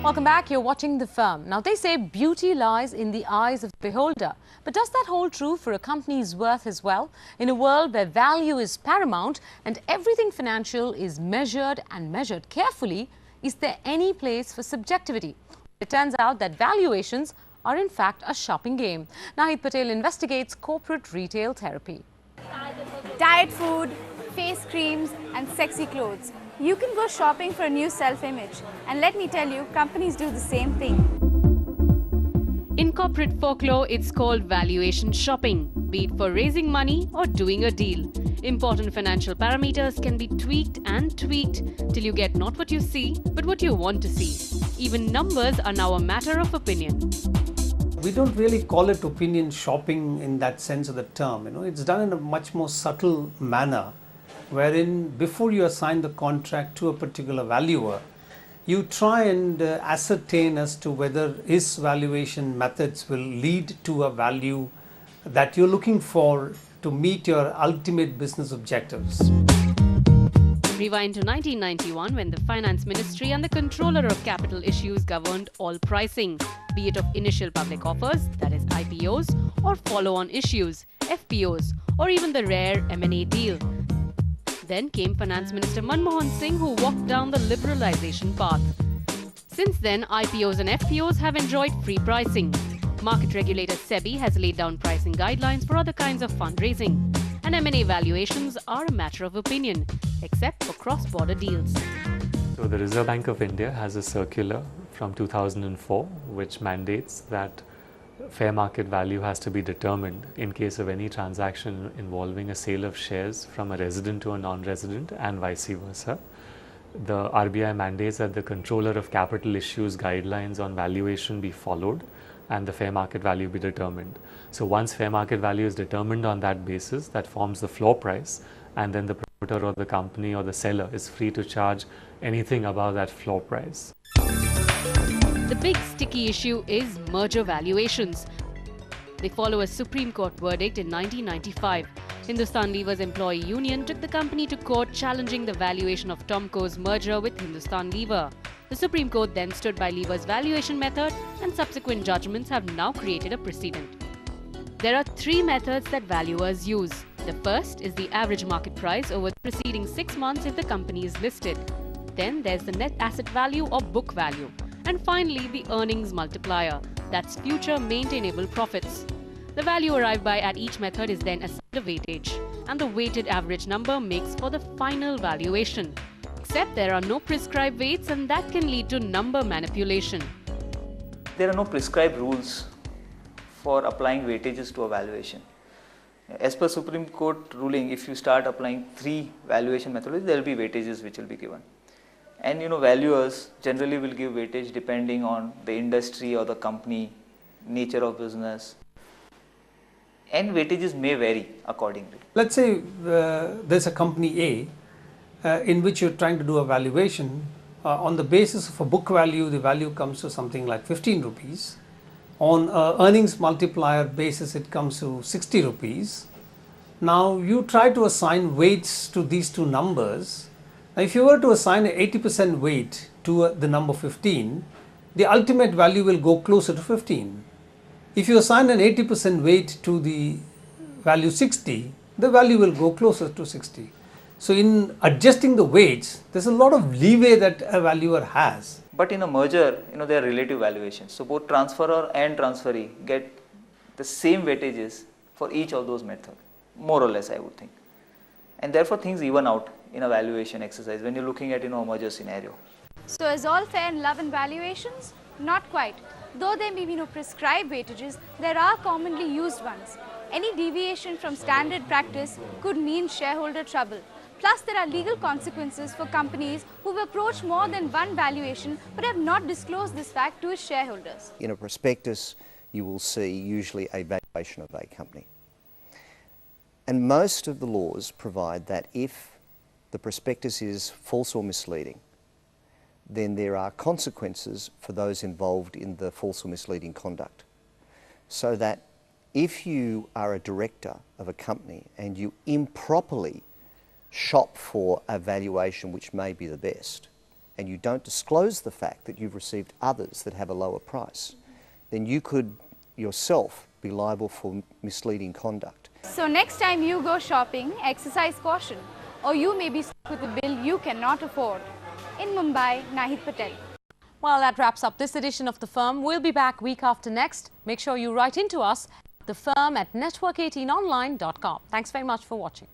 Welcome back. You're watching The Firm. Now, they say beauty lies in the eyes of the beholder. But does that hold true for a company's worth as well? In a world where value is paramount and everything financial is measured and measured carefully, is there any place for subjectivity? It turns out that valuations are in fact a shopping game. Nahid Patel investigates corporate retail therapy. Diet food, face creams and sexy clothes. You can go shopping for a new self-image. And let me tell you, companies do the same thing. In corporate folklore, it's called valuation shopping, be it for raising money or doing a deal. Important financial parameters can be tweaked and tweaked till you get not what you see, but what you want to see. Even numbers are now a matter of opinion. We don't really call it opinion shopping in that sense of the term. It's done in a much more subtle manner, wherein before you assign the contract to a particular valuer, you try and ascertain as to whether his valuation methods will lead to a value that you're looking for to meet your ultimate business objectives. Rewind to 1991 when the Finance Ministry and the Controller of Capital Issues governed all pricing, be it of initial public offers, that is IPOs, or follow-on issues, FPOs, or even the rare M&A deal. Then came Finance Minister Manmohan Singh, who walked down the liberalization path. Since then, IPOs and FPOs have enjoyed free pricing. Market regulator SEBI has laid down pricing guidelines for other kinds of fundraising. And M&A valuations are a matter of opinion, except for cross-border deals. So the Reserve Bank of India has a circular from 2004 which mandates that fair market value has to be determined in case of any transaction involving a sale of shares from a resident to a non-resident and vice versa. The RBI mandates that the Controller of Capital Issues guidelines on valuation be followed and the fair market value be determined. So once fair market value is determined on that basis, that forms the floor price, and then the promoter or the company or the seller is free to charge anything above that floor price. The big sticky issue is merger valuations. They follow a Supreme Court verdict in 1995. Hindustan Lever's employee union took the company to court challenging the valuation of Tomco's merger with Hindustan Lever. The Supreme Court then stood by Lever's valuation method, and subsequent judgments have now created a precedent. There are three methods that valuers use. The first is the average market price over the preceding 6 months if the company is listed. Then there's the net asset value or book value. And finally, the earnings multiplier, that's future maintainable profits. The value arrived by at each method is then assigned a weightage, and the weighted average number makes for the final valuation. Except there are no prescribed weights, and that can lead to number manipulation. There are no prescribed rules for applying weightages to a valuation. As per Supreme Court ruling, if you start applying 3 valuation methodologies, there will be weightages which will be given. And valuers generally will give weightage depending on the industry or the company, nature of business. And weightages may vary accordingly. Let's say there's a company A in which you're trying to do a valuation. On the basis of a book value, the value comes to something like 15 rupees. On earnings multiplier basis, it comes to 60 rupees. Now you try to assign weights to these two numbers. Now, if you were to assign an 80% weight to the number 15, the ultimate value will go closer to 15. If you assign an 80% weight to the value 60, the value will go closer to 60. So in adjusting the weights, there's a lot of leeway that a valuer has. But in a merger, there are relative valuations. So both transferor and transferee get the same weightages for each of those methods, more or less, I would think. And therefore things even out in a valuation exercise when you're looking at a merger scenario. So is all fair in love and valuations? Not quite. Though there may be no prescribed weightages, there are commonly used ones. Any deviation from standard practice could mean shareholder trouble. Plus, there are legal consequences for companies who have approached more than one valuation but have not disclosed this fact to its shareholders. In a prospectus, you will see usually a valuation of a company. And most of the laws provide that if the prospectus is false or misleading, then there are consequences for those involved in the false or misleading conduct. So that if you are a director of a company and you improperly shop for a valuation which may be the best, and you don't disclose the fact that you've received others that have a lower price, then you could yourself be liable for misleading conduct. So next time you go shopping, exercise caution, or you may be stuck with a bill you cannot afford. In Mumbai, Nahid Patel. Well, that wraps up this edition of The Firm. We'll be back week after next. Make sure you write into us, thefirm@network18online.com. Thanks very much for watching.